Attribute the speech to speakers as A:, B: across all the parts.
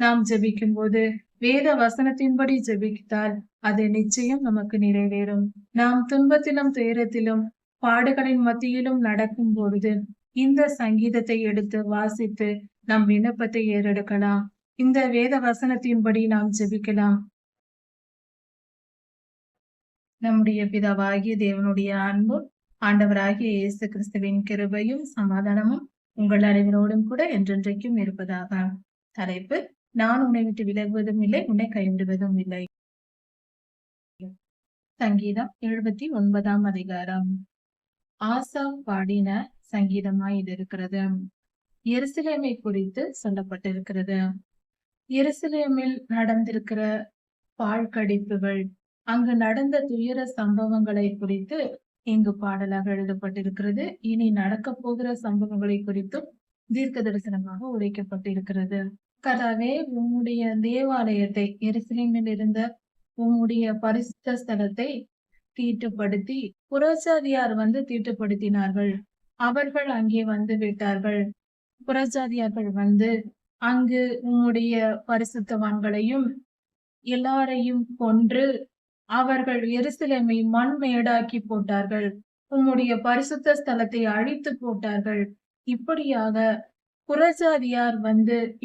A: நாம் ஜெபிக்கும் போது வேத வசனத்தின்படி ஜெபித்தால் அது நிச்சயம் நமக்கு நிறைவேறும். நாம் துன்பத்திலும் துயரத்திலும் பாடுகளின் மத்தியிலும் நடக்கும் பொழுது இந்த சங்கீதத்தை எடுத்து வாசித்து நம் விண்ணப்பத்தை ஏறெடுக்கலாம். இந்த வேத வசனத்தின்படி நாம் ஜெபிக்கலாம். நம்முடைய பிதாவாகிய தேவனுடைய அன்பும் ஆண்டவராகிய இயேசு கிறிஸ்துவின் கிருபையும் சமாதானமும் உங்கள் அனைவரோடும் கூட என்றென்றைக்கும் இருப்பதாக. தலைப்பு: நான் உன்னை விட்டு விலகுவதும் இல்லை, உன்னை கைவிடுவதும் இல்லை. சங்கீதம் 79ஆம் அதிகாரம். ஆசாப் பாடின சங்கீதமாய் இது இருக்கிறது. எருசலேமை குறித்து சொல்லப்பட்டிருக்கிறது. எருசலேமில் நடந்திருக்கிற பாழ்கடிப்புகள், அங்கு நடந்த துயர சம்பவங்களை குறித்து இங்கு பாடலாக எழுதப்பட்டிருக்கிறது. இனி நடக்க போகிற சம்பவங்களை குறித்தும் தீர்க்க தரிசனமாக உரைக்கப்பட்டிருக்கிறது. கர்த்தாவே, உம்முடைய தேவாலயத்தை, எருசலேமில் இருந்த உம்முடைய பரிசுத்த ஸ்தலத்தை தீட்டுப்படுத்தி புறஜாதியார் தீட்டுப்படுத்தினார்கள். அவர்கள் அங்கே வந்து விட்டார்கள். புறஜாதியார்கள் அங்கு உம்முடைய பரிசுத்தவான்களையும் எல்லாரையும் கொன்று அவர்கள் எருசலேமை மண்மேடாக்கி போட்டார்கள். உம்முடைய பரிசுத்த ஸ்தலத்தை அழித்து போட்டார்கள். இப்படியாக புறஜாதியார்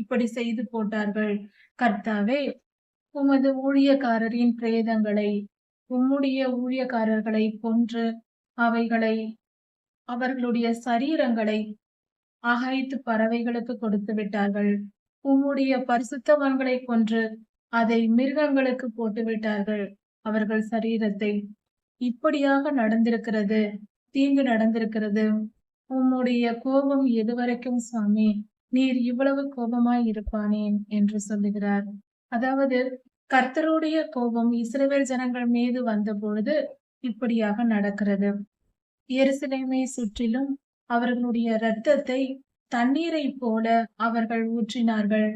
A: இப்படி செய்து போட்டார்கள். கர்த்தாவே, உமது ஊழியக்காரரின் பிரேதங்களை, உம்முடைய ஊழியக்காரர்களை கொன்று அவர்களுடைய சரீரங்களை அகைத்து பறவைகளுக்கு கொடுத்து விட்டார்கள். உம்முடைய பரிசுத்தவான்களை கொன்று அதை மிருகங்களுக்கு போட்டு விட்டார்கள், அவர்கள் சரீரத்தை. இப்படியாக நடந்திருக்கிறது, தீங்கு நடந்திருக்கிறது. உம்முடைய கோபம் எதுவரைக்கும் சுவாமி? நீர் இவ்வளவு கோபமாய் இருப்பானேன் என்று சொல்லுகிறார். அதாவது கர்த்தருடைய கோபம் இஸ்ரவேல் ஜனங்கள் மீது வந்த பொழுது இப்படியாக நடக்கிறது. எருசலேமை சுற்றிலும் அவர்களுடைய இரத்தத்தை தண்ணீரை போல அவர்கள் ஊற்றினார்கள்.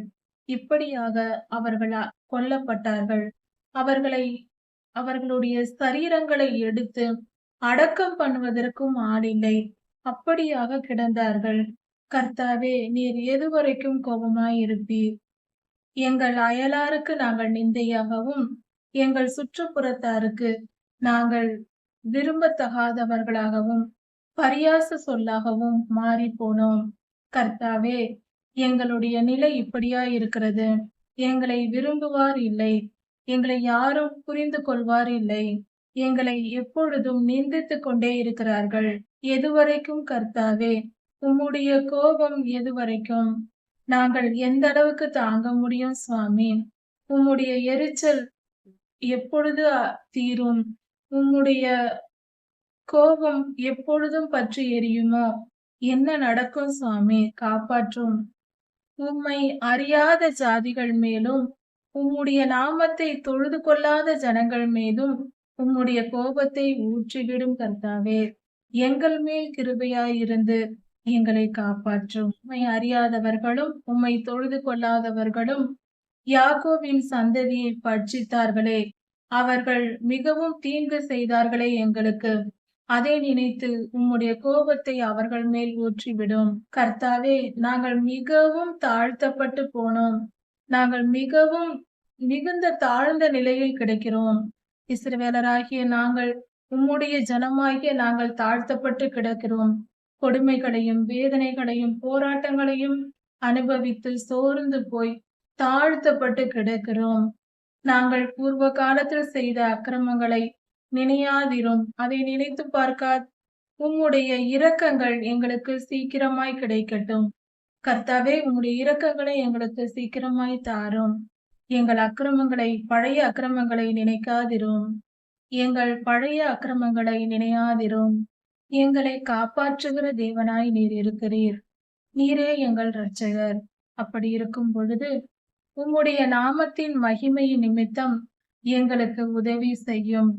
A: இப்படியாக அவர்கள் கொல்லப்பட்டார்கள். அவர்களுடைய சரீரங்களை எடுத்து அடக்கம் பண்ணுவதற்கும் ஆளில்லை. அப்படியாக கிடந்தார்கள். கர்த்தாவே, நீர் எதுவரைக்கும் கோபமாயிருப்பீர்? எங்கள் அயலாருக்கு நாங்கள் நிந்தையாகவும் எங்கள் சுற்றுப்புறத்தாருக்கு நாங்கள் விரும்பத்தகாதவர்களாகவும் பரியாச சொல்லாகவும் மாறி போனோம். கர்த்தாவே, எங்களுடைய நிலை இப்படியா இருக்கிறது. எங்களை விரும்புவார் இல்லை, எங்களை யாரும் புரிந்து கொள்வார் இல்லை. எங்களை எப்பொழுதும் நிந்தித்துக் கொண்டே இருக்கிறார்கள். எதுவரைக்கும் கர்த்தாவே? உம்முடைய கோபம் எதுவரைக்கும்? நாங்கள் எந்த அளவுக்கு தாங்க முடியும் சுவாமி? உம்முடைய எரிச்சல் எப்பொழுது தீரும்? உம்முடைய கோபம் எப்பொழுதும் பற்றி எரியுமோ? என்ன நடக்கும் சுவாமி? காப்பாற்றும். உம்மை அறியாத ஜாதிகள் மேலும் உம்முடைய நாமத்தை தொழுது கொள்ளாத ஜனங்கள் மீதும் உம்முடைய கோபத்தை ஊற்றிவிடும் கர்த்தாவே. எங்கள் மேல் கிருபையாயிருந்து எங்களை காப்பாற்றும். உம்மை அறியாதவர்களும் உம்மை தொழுது கொள்ளாதவர்களும் யாக்கோபின் சந்ததியை பட்சித்தார்களே, அவர்கள் மிகவும் தீங்கு செய்தார்களே எங்களுக்கு. அதை நினைத்து உம்முடைய கோபத்தை அவர்கள் மேல் ஊற்றிவிடும். கர்த்தாவே, நாங்கள் மிகவும் தாழ்த்தப்பட்டு போனோம். நாங்கள் மிகுந்த தாழ்ந்த நிலையில் கிடக்கிறோம். இஸ்ரவேலராகிய நாங்கள், உம்முடைய ஜனமாகிய நாங்கள் தாழ்த்தப்பட்டு கிடக்கிறோம். கொடுமைகளையும் வேதனைகளையும் போராட்டங்களையும் அனுபவித்து சோர்ந்து போய் தாழ்த்தப்பட்டு கிடக்கிறோம். நாங்கள் பூர்வ காலத்தில் செய்த அக்கிரமங்களை நினையாதிரும். அதை நினைத்து பார்க்க உம்முடைய இரக்கங்கள் எங்களுக்கு சீக்கிரமாய் கிடைக்கட்டும். கர்த்தாவே, உம்முடைய இரக்கங்களை எங்களுக்கு சீக்கிரமாய் தாரும். எங்கள் பழைய அக்கிரமங்களை நினைக்காதிரும். எங்கள் பழைய அக்கிரமங்களை நினையாதிரும். எங்களை காப்பாற்றுகிற தேவனாய் நீர் இருக்கிறீர். நீரே எங்கள் இரட்சகர். அப்படி இருக்கும் பொழுது உம்முடைய நாமத்தின் மகிமையின் நிமித்தம் எங்களுக்கு உதவி செய்யும்.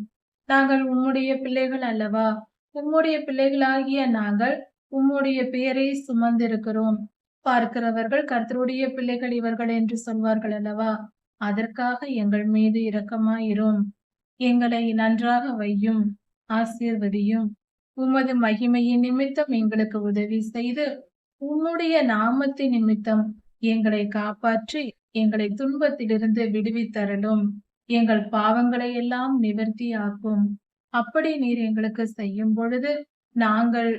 A: நாங்கள் உம்முடைய பிள்ளைகள் அல்லவா? உம்முடைய பிள்ளைகளாகிய நாங்கள் உம்முடைய பெயரை சுமந்திருக்கிறோம். பார்க்கிறவர்கள் கர்த்தருடைய பிள்ளைகள் இவர்கள் என்று சொல்வார்கள் அல்லவா? அதற்காக எங்கள் மீது இரக்கமாயிரும். எங்களை நன்றாக வையும், ஆசீர்வதியும். உமது மகிமையின் நிமித்தம் எங்களுக்கு உதவி செய்து உம்முடைய நாமத்தின் நிமித்தம் எங்களை காப்பாற்றி எங்களை துன்பத்திலிருந்து விடுவித்தருளும். எங்கள் பாவங்களை எல்லாம் நிவர்த்தியாக்கும். அப்படி நீர் எங்களுக்கு செய்யும் பொழுது நாங்கள்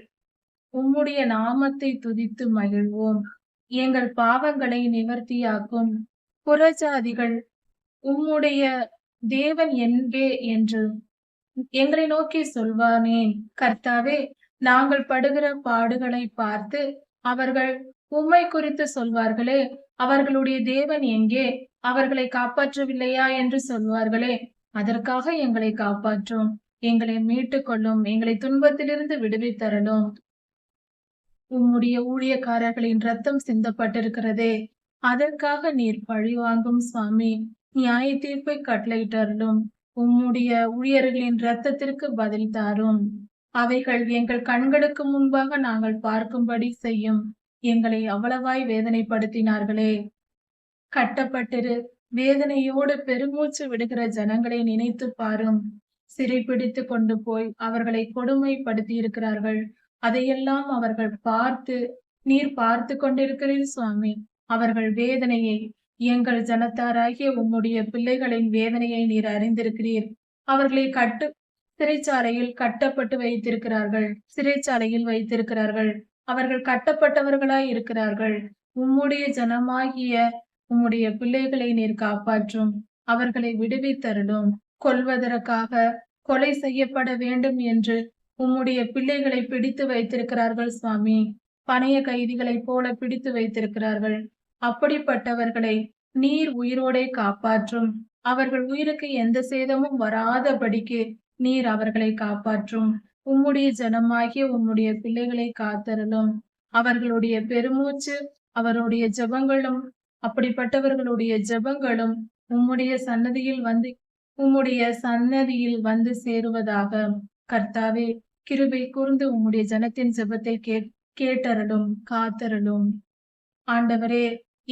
A: உம்முடைய நாமத்தை துதித்து மகிழ்வோம். எங்கள் பாவங்களை நிவர்த்தியாக்கும். புறஜாதிகள் உம்முடைய தேவன் என்பே என்று எங்களை நோக்கி சொல்வானேன். கர்த்தாவே, நாங்கள் படுகிற பாடுகளை பார்த்து அவர்கள் உம்மை குறித்து சொல்வார்களே, அவர்களுடைய தேவன் எங்கே, அவர்களை காப்பாற்றவில்லையா என்று சொல்வார்களே. அதற்காக எங்களை காப்பாற்றும். எங்களை மீட்டுக் கொள்ளும். எங்களை துன்பத்திலிருந்து விடுவித்தரலும். உம்முடைய ஊழியக்காரர்களின் ரத்தம் சிந்தப்பட்டிருக்கிறதே, அதற்காக நீர் பழிவாங்கும் சுவாமி. நியாய தீர்ப்பை கட்டளையிட்டருளும். உம்முடைய ஊழியர்களின் இரத்தத்திற்கு பதில் தாரும். அவைகள் எங்கள் கண்களுக்கு முன்பாக நாங்கள் பார்க்கும்படி செய்யும். எங்களை அவ்வளவாய் வேதனைப்படுத்தினார்களே. கட்டப்பட்டிரு வேதனையோடு பெருமூச்சு விடுகிற ஜனங்களை நினைத்து பாரும். சிறைப்பிடித்து கொண்டு போய் அவர்களை கொடுமைப்படுத்தி இருக்கிறார்கள். அதையெல்லாம் அவர்கள் பார்த்து நீர் பார்த்து கொண்டிருக்கிறீர் சுவாமி. அவர்கள் வேதனையை, எங்கள் ஜனத்தாராகிய உம்முடைய பிள்ளைகளின் வேதனையை நீர் அறிந்திருக்கிறீர். அவர்களை சிறைச்சாலையில் கட்டப்பட்டு வைத்திருக்கிறார்கள். சிறைச்சாலையில் வைத்திருக்கிறார்கள். அவர்கள் கட்டப்பட்டவர்களாய் இருக்கிறார்கள். உம்முடைய ஜனமாகிய உம்முடைய பிள்ளைகளை நீர் காப்பாற்றும். அவர்களை விடுவித்தருளும். கொல்வதற்காக கொலை செய்யப்பட வேண்டும் என்று உம்முடைய பிள்ளைகளை பிடித்து வைத்திருக்கிறார்கள் சுவாமி. பணைய கைதிகளைப் போல பிடித்து வைத்திருக்கிறார்கள். அப்படிப்பட்டவர்களை நீர் உயிரோடே காப்பாற்றும். அவர்கள் உயிருக்கு எந்த சேதமும் வராதபடிக்கு நீர் அவர்களை காப்பாற்றும். உம்முடைய ஜனமாகிய உம்முடைய பிள்ளைகளை காத்தருளும். அவர்களுடைய பெருமூச்சு, அவருடைய ஜெபங்களும், அப்படிப்பட்டவர்களுடைய ஜெபங்களும் உம்முடைய சன்னதியில் வந்து சேருவதாக. கர்த்தாவே, கிருபை கூர்ந்து உம்முடைய ஜனத்தின் ஜெபத்தை கேட்டருளும், காத்தருளும். ஆண்டவரே,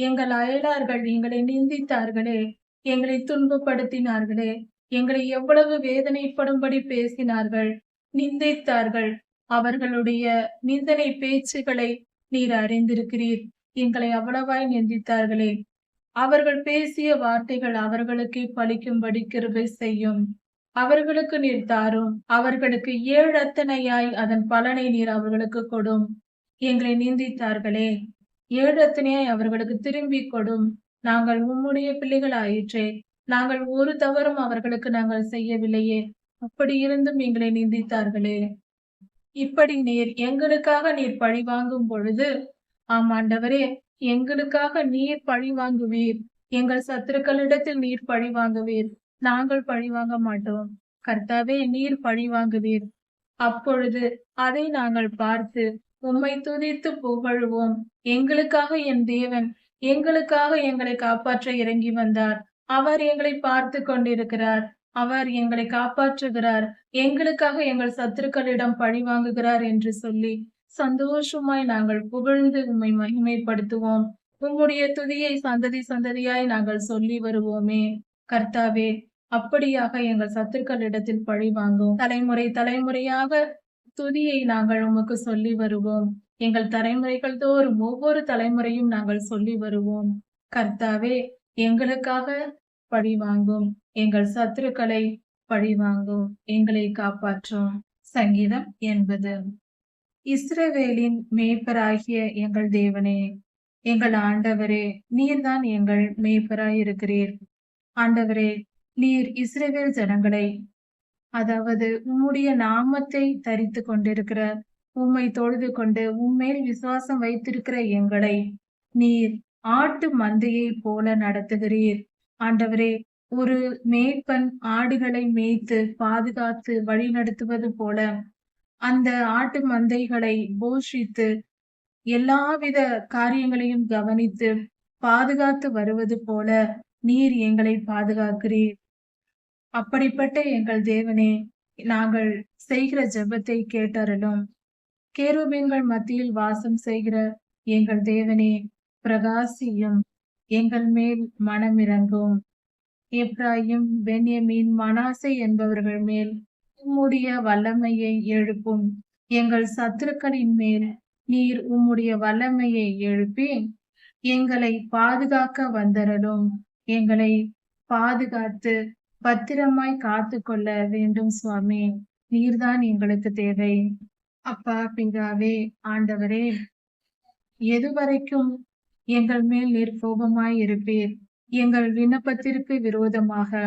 A: எங்கள் அயலார்கள் எங்களை நிந்தித்தார்களே, எங்களை துன்பப்படுத்தினார்களே, எங்களை எவ்வளவு வேதனைப்படும்படி பேசினார்கள், நிந்தித்தார்கள். அவர்களுடைய நிந்தனை பேச்சுகளை நீர் அறிந்திருக்கிறீர். எங்களை அவ்வளவாய் நிந்தித்தார்களே. அவர்கள் பேசிய வார்த்தைகள் அவர்களுக்கு பலிக்கும்படி கிருபை செய்யும். அவர்களுக்கு நீர் தாரும். அவர்களுக்கு 7 அத்தனையாய் அதன் பலனை நீர் அவர்களுக்கு கொடும். எங்களை நிந்தித்தார்களே, 7 அத்தனையாய் அவர்களுக்கு திரும்பி கொடும். நாங்கள் உம்முடைய பிள்ளைகள் ஆயிற்றே. நாங்கள் ஒரு தவறும் அவர்களுக்கு நாங்கள் செய்யவில்லையே. அப்படி இருந்தும் எங்களை நிந்தித்தார்களே. இப்படி எங்களுக்காக நீர் பழி வாங்கும் பொழுது, ஆமாண்டவரே, எங்களுக்காக நீர் பழி வாங்குவீர். எங்கள் சத்துருக்களிடத்தில் நீர் பழி வாங்குவீர். நாங்கள் பழி வாங்க மாட்டோம். கர்த்தாவே, நீர் பழி வாங்குவீர். அப்பொழுது அதை நாங்கள் பார்த்து உம்மை துதித்து புகழுவோம். எங்களுக்காக என் தேவன் எங்களுக்காக எங்களை காப்பாற்ற இறங்கி வந்தார். அவர் எங்களை பார்த்து கொண்டிருக்கிறார். அவர் எங்களை காப்பாற்றுகிறார். எங்களுக்காக எங்கள் சத்துருக்களிடம் பழி வாங்குகிறார் என்று சொல்லி சந்தோஷமாய் நாங்கள் புகழ்ந்து உம்மை மகிமைப்படுத்துவோம். உம்முடைய துதியை சந்ததி சந்ததியாய் நாங்கள் சொல்லி வருவோமே. கர்த்தாவே, அப்படியாக எங்கள் சத்துருக்களிடத்தில் பழி வாங்கும். தலைமுறை தலைமுறையாக துதியை நாங்கள் உமக்கு சொல்லி வருவோம். எங்கள் தலைமுறைகள் தோறும் ஒவ்வொரு தலைமுறையும் நாங்கள் சொல்லி வருவோம். கர்த்தாவே, எங்களுக்காக பழி வாங்கும். எங்கள் சத்துருக்களை பழி வாங்கும். எங்களை காப்பாற்றும். சங்கீதம் 80. இஸ்ரவேலின் மேய்ப்பராகிய எங்கள் தேவனே, எங்கள் ஆண்டவரே, நீர்தான் எங்கள் மேய்ப்பராய் இருக்கிறீர். ஆண்டவரே, நீர் இஸ்ரவேல் ஜனங்களை, அதாவது உம்முடைய நாமத்தை தரித்து கொண்டிருக்கிற, உம்மை தொழுது கொண்டு உம்மேல் விசுவாசம் வைத்திருக்கிற எங்களை நீர் ஆட்டு மந்தையை போல நடத்துகிறீர். ஆண்டவரே, ஒரு மேய்ப்பன் ஆடுகளை மேய்த்து பாதுகாத்து வழி நடத்துவது போல அந்த ஆட்டு மந்தைகளை போஷித்து எல்லாவித காரியங்களையும் கவனித்து பாதுகாத்து வருவது போல நீர் எங்களை பாதுகாக்கிறீர். அப்படிப்பட்ட எங்கள் தேவனே, நாங்கள் செய்கிற ஜெபத்தை கேட்டருளும். கேருபீன்கள் மத்தியில் வாசம் செய்கிற எங்கள் தேவனே, பிரகாசியும். எங்கள் மேல் மனமிரங்கும். எப்ராயிம், பென்யமீன், மனாசே என்பவர்கள் மேல் உம்முடைய வல்லமையை எழுப்பும். எங்கள் சத்துருக்களின் மேல் நீர் உம்முடைய வல்லமையை எழுப்பி எங்களை பாதுகாக்க வந்தருளும். எங்களை பாதுகாத்து பத்திரமாய் காத்து கொள்ள வேண்டும் சுவாமி. நீர்தான் எங்களுக்கு தேவை. அப்பா பிதாவே, ஆண்டவரே, எதுவரைக்கும் எங்கள் மேல் நீர் கோபமாய் இருப்பீர்? எங்கள் விண்ணப்பத்திற்கு விரோதமாக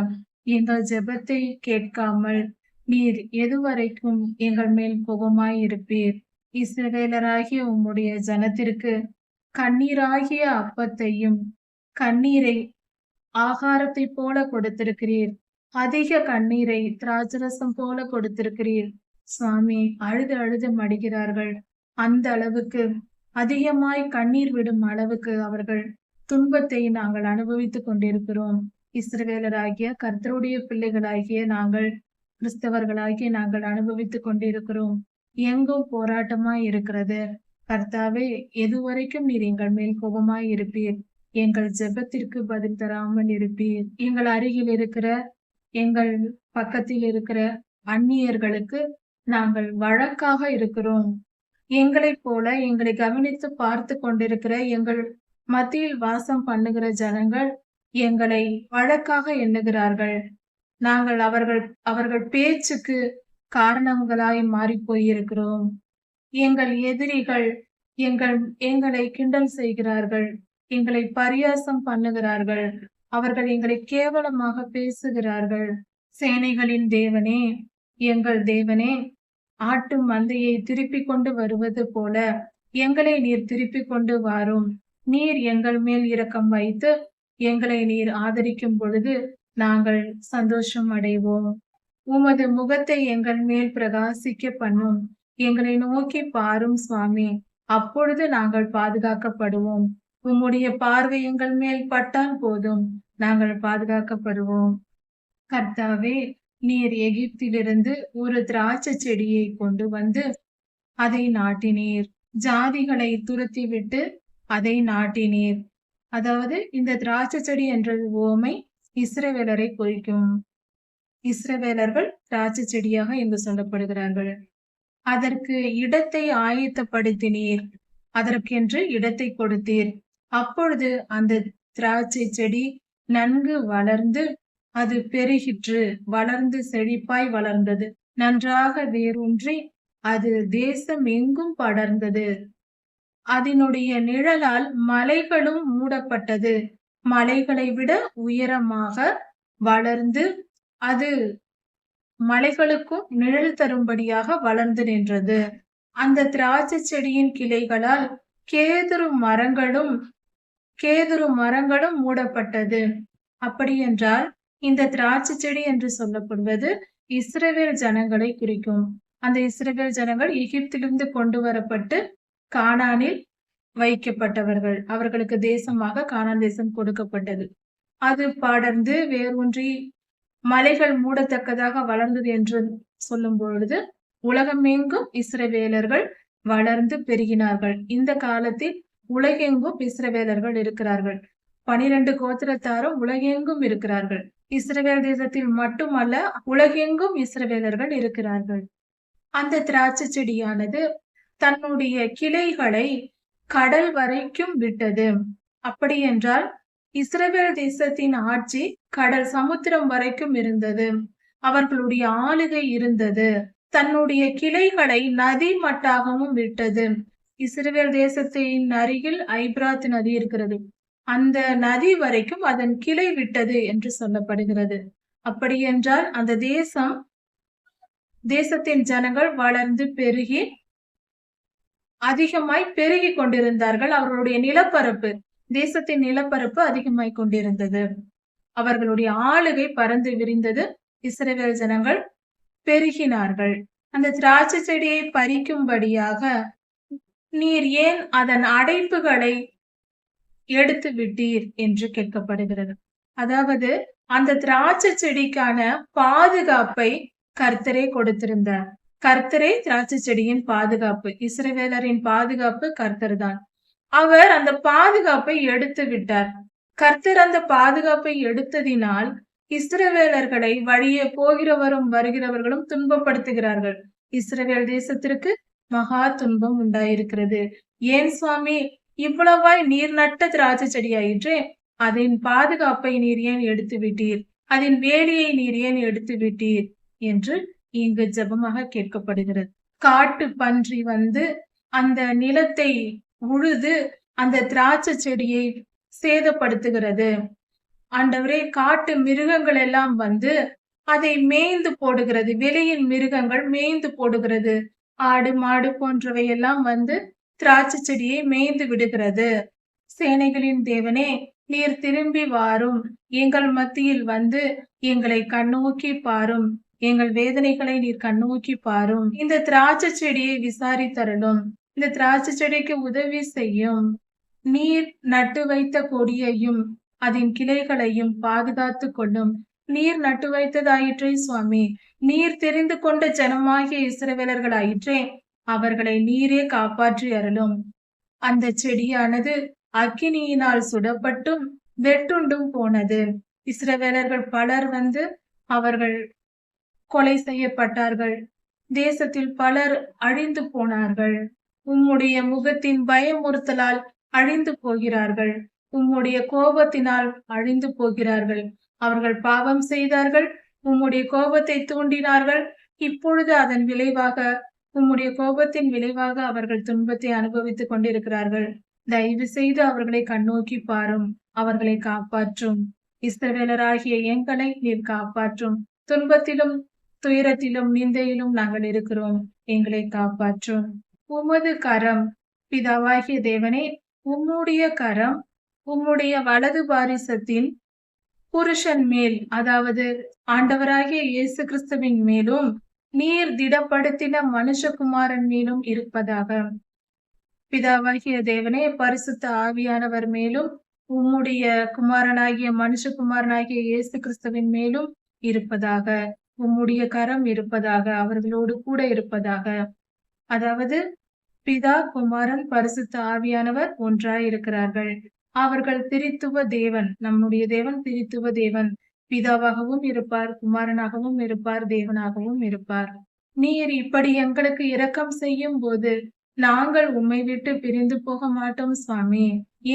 A: எங்கள் ஜெபத்தை கேட்காமல் நீர் எதுவரைக்கும் எங்கள் மேல் கோபமாய் இருப்பீர்? இஸ்ரவேலராகிய உம்முடைய ஜனத்திற்கு கண்ணீராகிய அப்பத்தையும் கண்ணீரை ஆகாரத்தை போல கொடுத்திருக்கிறீர். அதிக கண்ணீரை திராட்சரசம் போல கொடுத்திருக்கிறீர். சுவாமி, அழுது அழுது மடிகிறார்கள். அந்த அளவுக்கு அதிகமாய் கண்ணீர் விடும் அளவுக்கு அவர்கள் துன்பத்தை நாங்கள் அனுபவித்துக் கொண்டிருக்கிறோம். இஸ்ரவேலராகிய கர்த்தருடைய பிள்ளைகளாகிய நாங்கள், கிறிஸ்தவர்களாகிய நாங்கள் அனுபவித்துக் கொண்டிருக்கிறோம். எங்கும் போராட்டமாய் இருக்கிறது. கர்த்தாவே, எதுவரைக்கும் நீர் எங்கள் மேல் கோபமாய் இருப்பீர்? எங்கள் ஜெபத்திற்கு பதில் தராமல் இருப்பீர்? எங்கள் அருகில் இருக்கிற, எங்கள் பக்கத்தில் இருக்கிற அந்நியர்களுக்கு நாங்கள் வழக்காக இருக்கிறோம். எங்களைப் போல எங்களை கவனித்து பார்த்து கொண்டிருக்கிற எங்கள் மத்தியில் வாசம் பண்ணுகிற ஜனங்கள் எங்களை வழக்காக எண்ணுகிறார்கள். நாங்கள் அவர்கள் பேச்சுக்கு காரணங்களாய் மாறி போயிருக்கிறோம். எங்கள் எதிரிகள் எங்களை கிண்டல் செய்கிறார்கள். எங்களை பரியாசம் பண்ணுகிறார்கள். அவர்கள் எங்களை கேவலமாக பேசுகிறார்கள். சேனைகளின் தேவனே, எங்கள் தேவனே, ஆட்டு மந்தையை திருப்பிக் கொண்டு வருவது போல எங்களை நீர் திருப்பிக் கொண்டு வாரும். நீர் எங்கள் மேல் இரக்கம் வைத்து எங்களை நீர் ஆதரிக்கும் பொழுது நாங்கள் சந்தோஷம் அடைவோம். உமது முகத்தை எங்கள் மேல் பிரகாசிக்க பண்ணும். எங்களை நோக்கி பாரும் சுவாமி. அப்பொழுது நாங்கள் பாதுகாக்கப்படுவோம். உம்முடைய பார்வை எங்கள் மேல் பட்டால் போதும், நாங்கள் பாதுகாக்கப்படுவோம். கர்த்தாவே, நீர் எகிப்திலிருந்து ஒரு திராட்சை செடியை கொண்டு வந்து அதை நாட்டினீர். ஜாதிகளை துரத்தி விட்டு அதை நாட்டினீர். அதாவது இந்த திராட்சை செடி என்ற உவமை இஸ்ரவேலரை குறிக்கும். இஸ்ரவேலர்கள் திராட்சை செடியாக என்று சொல்லப்படுகிறார்கள். அதற்கு இடத்தை ஆயத்தப்படுத்தினீர். அதற்கென்று இடத்தை கொடுத்தீர். அப்பொழுது அந்த திராட்சை செடி நன்கு வளர்ந்து அது பெருகிற்று. வளர்ந்து செழிப்பாய் வளர்ந்தது. நன்றாக வேரூன்றி அது தேசம் எங்கும் படர்ந்தது. அதனுடைய நிழலால் மலைகளும் மூடப்பட்டது. மலைகளை விட உயரமாக வளர்ந்து அது மலைகளுக்கும் நிழல் தரும்படியாக வளர்ந்து நின்றது. அந்த திராட்சை செடியின் கிளைகளால் கேதுரு மரங்களும் மூடப்பட்டது. அப்படி என்றால் இந்த திராட்சை செடி என்று சொல்லப்படுவது இஸ்ரவேல் ஜனங்களை குறிக்கும். அந்த இஸ்ரவேல் ஜனங்கள் எகிப்திலிருந்து கொண்டு வரப்பட்டு கானானில் வைக்கப்பட்டவர்கள். அவர்களுக்கு தேசமாக கானான் தேசம் கொடுக்கப்பட்டது. அது படர்ந்து வேரூன்றி மலைகள் மூடத்தக்கதாக வளர்ந்தது என்று சொல்லும் பொழுது உலகமெங்கும் இஸ்ரவேலர்கள் வளர்ந்து பெருகினார்கள். இந்த காலத்தில் உலகெங்கும் இஸ்ரவேலர்கள் இருக்கிறார்கள். 12 கோத்திரத்தாரும் உலகெங்கும் இருக்கிறார்கள். இஸ்ரவேல் தேசத்தில் மட்டுமல்ல, உலகெங்கும் இஸ்ரவேலர்கள் இருக்கிறார்கள். அந்த திராட்சை செடியானது தன்னுடைய கிளைகளை கடல் வரைக்கும் விட்டது. அப்படி என்றால் இஸ்ரவேல் தேசத்தின் ஆட்சி கடல் சமுத்திரம் வரைக்கும் இருந்தது. அவர்களுடைய ஆளுகை இருந்தது. தன்னுடைய கிளைகளை நதி மட்டாகவும் விட்டது. இஸ்ரவேல் தேசத்தின் அருகில் ஐபிராத் நதி இருக்கிறது. அந்த நதி வரைக்கும் அதன் கிளை விட்டது என்று சொல்லப்படுகிறது. அப்படி என்றால் அந்த தேசத்தின் ஜனங்கள் வளர்ந்து பெருகி அதிகமாய் பெருகி கொண்டிருந்தார்கள். அவர்களுடைய நிலப்பரப்பு, தேசத்தின் நிலப்பரப்பு அதிகமாய் கொண்டிருந்தது. அவர்களுடைய ஆளுகை பறந்து விரிந்தது. இஸ்ரவேல் ஜனங்கள் பெருகினார்கள். அந்த திராட்சை செடியை பறிக்கும்படியாக நீர் ஏன் அதன் அடைப்புகளை எடுத்து விட்டீர் என்று கேட்கப்படுகிறது. அதாவது அந்த திராட்சை செடிக்கான பாதுகாப்பை கர்த்தரே கொடுத்திருந்தார். கர்த்தரே திராட்சை செடியின் பாதுகாப்பு. இஸ்ரவேலரின் பாதுகாப்பு கர்த்தர் தான். அவர் அந்த பாதுகாப்பை எடுத்து விட்டார். கர்த்தர் அந்த பாதுகாப்பை எடுத்ததினால் இஸ்ரவேலர்களை வழியே போகிறவரும் வருகிறவர்களும் துன்பப்படுத்துகிறார்கள். இஸ்ரவேல் தேசத்திற்கு மகா துன்பம் உண்டாயிருக்கிறது. ஏன் சுவாமி, இவ்வளவாய் நீர் நட்ட திராட்சை செடியாயிற்றே, அதன் பாதுகாப்பை நீர் ஏன் எடுத்து விட்டீர்? அதன் வேலியை நீர் ஏன் எடுத்து விட்டீர்? என்று இங்கு ஜெபமாக கேட்கப்படுகிறது. காட்டு பன்றி வந்து அந்த நிலத்தை உழுது அந்த திராட்சை செடியை சேதப்படுத்துகிறது. ஆண்டவரே, காட்டு மிருகங்கள் எல்லாம் வந்து அதை மேய்ந்து போடுகிறது. வெளியின் மிருகங்கள் மேய்ந்து போடுகிறது. ஆடு மாடு போன்றவை எல்லாம் வந்து திராட்சை செடியை மேய்ந்து விடுகிறது. சேனைகளின் தேவனே, நீர் திரும்பி வாரும். எங்கள் மத்தியில் வந்து எங்களை கண்ணோக்கி பாரும். எங்கள் வேதனைகளை நீர் கண்ணோக்கி பாரும். இந்த திராட்சை செடியை விசாரித்தருளும். இந்த திராட்சை செடிக்கு உதவி செய்யும். நீர் நட்டு வைத்த கொடியையும் அதன் கிளைகளையும் பாதுகாத்து கொள்ளும். நீர் நட்டு வைத்ததாயிற்றே சுவாமி, நீர் தெரிந்து கொண்ட ஜனமாகிய இஸ்ரவேலர்களாயிற்றே, அவர்களை நீரே காப்பாற்றி அருளும். அந்த செடியானது அக்கினியினால் சுடப்பட்டும் வெட்டுண்டும் போனது. இஸ்ரவேலர்கள் பலர் வந்து அவர்கள் கொலை செய்யப்பட்டார்கள். தேசத்தில் பலர் அழிந்து போனார்கள். உம்முடைய முகத்தின் பயமுறுத்தலால் அழிந்து போகிறார்கள். உம்முடைய கோபத்தினால் அழிந்து போகிறார்கள். அவர்கள் பாவம் செய்தார்கள், உம்முடைய கோபத்தை தூண்டினார்கள். இப்பொழுது அதன் விளைவாக, உம்முடைய கோபத்தின் விளைவாக அவர்கள் துன்பத்தை அனுபவித்துக் கொண்டிருக்கிறார்கள். தயவு செய்து அவர்களை கண்ணோக்கி பாரும். அவர்களை காப்பாற்றும். இஸ்ரவேலராகிய எங்களை நீர் காப்பாற்றும். துன்பத்திலும் துயரத்திலும் நிந்தையிலும் நாங்கள் இருக்கிறோம். எங்களை காப்பாற்றும். உமது கரம், பிதாவாகிய தேவனே, உம்முடைய கரம் உம்முடைய வலது பாரிசத்தின் புருஷன் மேல், அதாவது ஆண்டவராகிய இயேசு கிறிஸ்துவின் மேலும் நீர் திடப்படுத்தின மனுஷகுமாரன் மேலும் இருப்பதாக. பிதாவாகிய தேவனே, பரிசுத்த ஆவியானவர் மேலும் உம்முடைய குமாரனாகிய மனுஷகுமாரனாகிய இயேசு கிறிஸ்துவின் மேலும் இருப்பதாக. உம்முடைய கரம் இருப்பதாக, அவர்களோடு கூட இருப்பதாக. அதாவது பிதா, குமாரன், பரிசுத்த ஆவியானவர் ஒன்றாய் இருக்கிறார்கள். அவர்கள் திரித்துவ தேவன். நம்முடைய தேவன் திரித்துவ தேவன். பிதாவாகவும் இருப்பார், குமாரனாகவும் இருப்பார், தேவனாகவும் இருப்பார். நீர் இப்படி எங்களுக்கு இரக்கம் செய்யும் போது நாங்கள் உம்மை விட்டு பிரிந்து போக மாட்டோம் சுவாமி.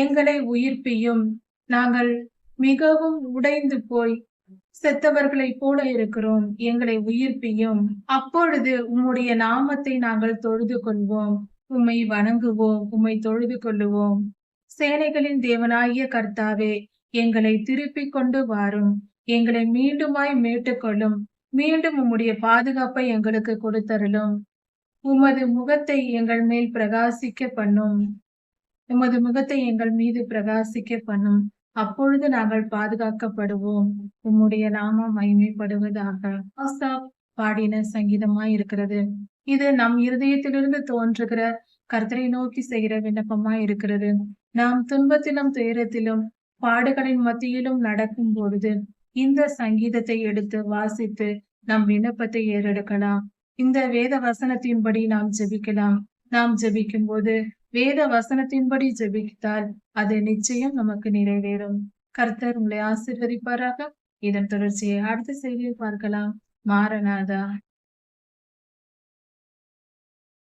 A: எங்களை உயிர்ப்பியும். நாங்கள் மிகவும் உடைந்து போய் செத்தவர்களைப் போல இருக்கிறோம். எங்களை உயிர்ப்பியும். அப்பொழுது உம்முடைய நாமத்தை நாங்கள் தொழுது கொள்வோம். உம்மை வணங்குவோம். உம்மை தொழுது கொள்ளுவோம். சேனைகளின் தேவனாகிய கர்த்தாவே, எங்களை திருப்பிக் கொண்டு வாரும். எங்களை மீண்டுமாய் மீட்டுக்கொள்ளும். மீண்டும் உம்முடைய பாதுகாப்பை எங்களுக்கு கொடுத்தருளும். உமது முகத்தை எங்கள் மேல் பிரகாசிக்க பண்ணும். உமது முகத்தை எங்கள் மீது பிரகாசிக்க பண்ணும். அப்பொழுது நாங்கள் பாதுகாக்கப்படுவோம். உம்முடைய நாமம் மகிமைப்படுவதாக. ஆசாப் பாடின சங்கீதமாய் இருக்கிறது. இது நம் இருதயத்திலிருந்து தோன்றுகிற கர்த்தரை நோக்கி செய்கிற விண்ணப்பமாய் இருக்கிறது. நாம் துன்பத்திலும் துயரத்திலும் பாடுகளின் மத்தியிலும் நடக்கும் பொழுது இந்த சங்கீதத்தை எடுத்து வாசித்து நம் விண்ணப்பத்தை ஏறெடுக்கலாம். இந்த வேத வசனத்தின்படி நாம் ஜெபிக்கலாம். நாம் ஜெபிக்கும் போது வேத வசனத்தின்படி ஜெபித்தால் அது நிச்சயம் நமக்கு நிறைவேறும். கர்த்தர் உங்களை ஆசீர்வதிப்பாராக. இதன் தொடர்ச்சியை அடுத்த செய்தியில் பார்க்கலாம். மாரநாதா.